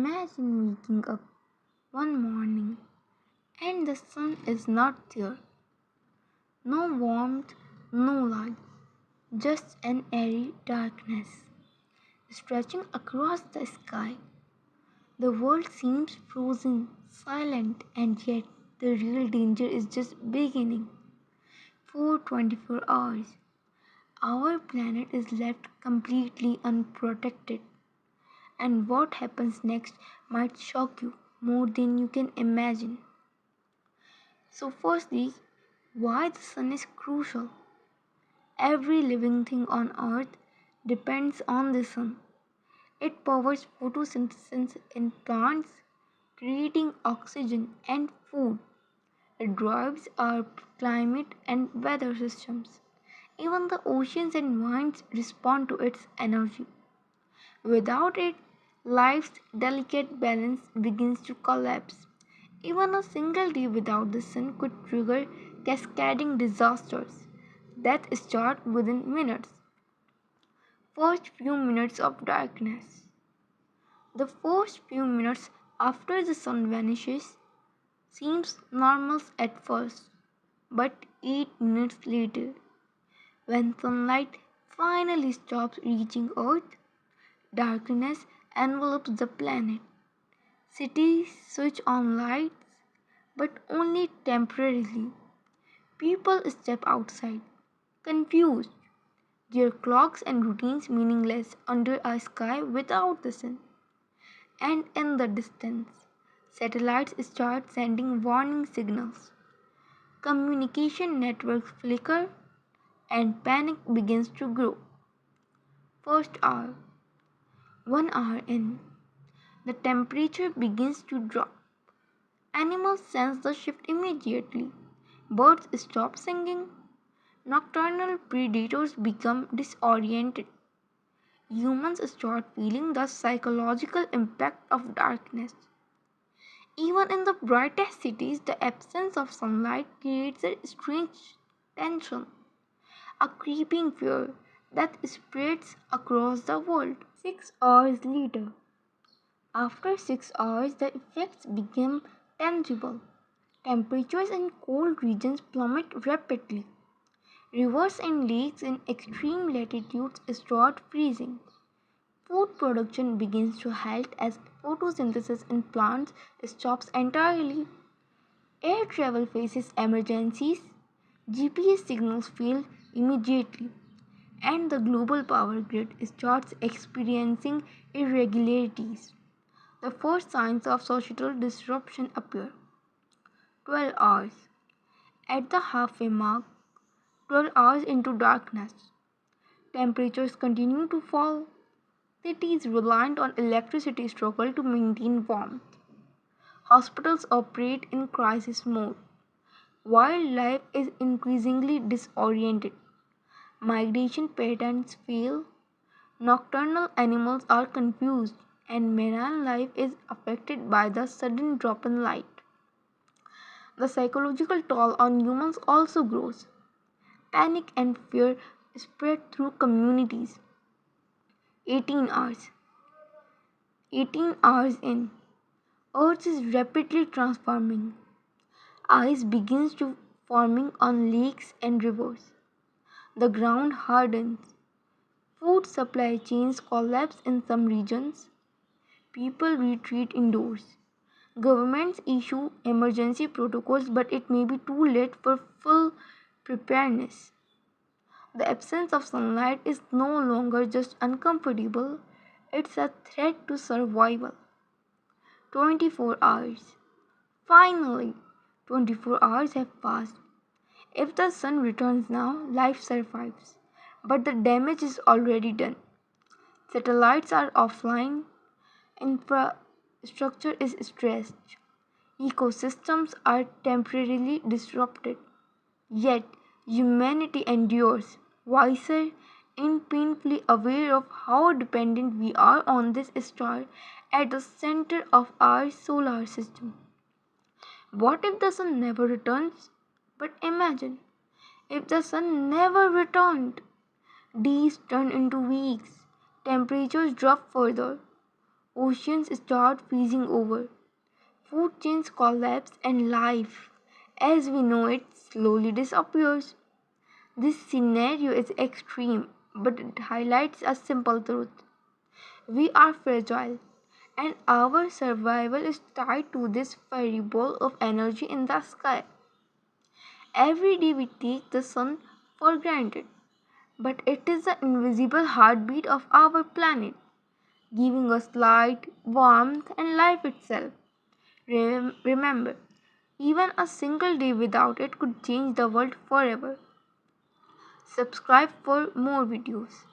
Imagine waking up one morning and the sun is not there. No warmth, no light, just an airy darkness stretching across the sky. The world seems frozen, silent, and yet the real danger is just beginning. For 24 hours, our planet is left completely unprotected, and what happens next might shock you more than you can imagine. So, firstly, why the sun is crucial. Every living thing on earth depends on the sun. It powers photosynthesis in plants, creating oxygen and food. It drives our climate and weather systems. Even the oceans and winds respond to its energy. Without it, life's delicate balance begins to collapse. Even a single day without the sun could trigger cascading disasters that start within minutes. First few minutes of darkness. The first few minutes after the sun vanishes seems normal at first, but 8 minutes later, when sunlight finally stops reaching Earth, darkness envelops the planet. Cities switch on lights, but only temporarily. People step outside, confused, their clocks and routines meaningless under a sky without the sun. And in the distance, satellites start sending warning signals. Communication networks flicker and panic begins to grow. First hour, 1 hour in, the temperature begins to drop. Animals sense the shift immediately. Birds stop singing. Nocturnal predators become disoriented. Humans start feeling the psychological impact of darkness. Even in the brightest cities, the absence of sunlight creates a strange tension, a creeping fear that spreads across the world. 6 hours later, after 6 hours, the effects become tangible. Temperatures in cold regions plummet rapidly. Rivers and lakes in extreme latitudes start freezing. Food production begins to halt as photosynthesis in plants stops entirely. Air travel faces emergencies. GPS signals fail immediately, and the global power grid starts experiencing irregularities. The first signs of societal disruption appear. 12 hours. At the halfway mark, 12 hours into darkness, temperatures continue to fall. Cities reliant on electricity struggle to maintain warmth. Hospitals operate in crisis mode. Wildlife is increasingly disoriented. Migration patterns fail. Nocturnal animals are confused, and marine life is affected by the sudden drop in light. The psychological toll on humans also grows. Panic and fear spread through communities. 18 hours. 18 hours in, Earth is rapidly transforming. Ice begins to forming on lakes and rivers. The ground hardens. Food supply chains collapse in some regions. People retreat indoors. Governments issue emergency protocols, but it may be too late for full preparedness. The absence of sunlight is no longer just uncomfortable, it's a threat to survival. 24 hours. Finally, 24 hours have passed. If the sun returns now, life survives. But the damage is already done. Satellites are offline, infrastructure is stressed, ecosystems are temporarily disrupted. Yet, humanity endures, wiser and painfully aware of how dependent we are on this star at the center of our solar system. What if the sun never returns? But imagine if the sun never returned. Days turn into weeks, temperatures drop further, Oceans start freezing over, food chains collapse, and life, as we know it, slowly disappears. This scenario is extreme, but it highlights a simple truth. We are fragile, and our survival is tied to this variable of energy in the sky. Every day we take the sun for granted, but it is the invisible heartbeat of our planet, giving us light, warmth, and life itself. Remember, even a single day without it could change the world forever. Subscribe for more videos.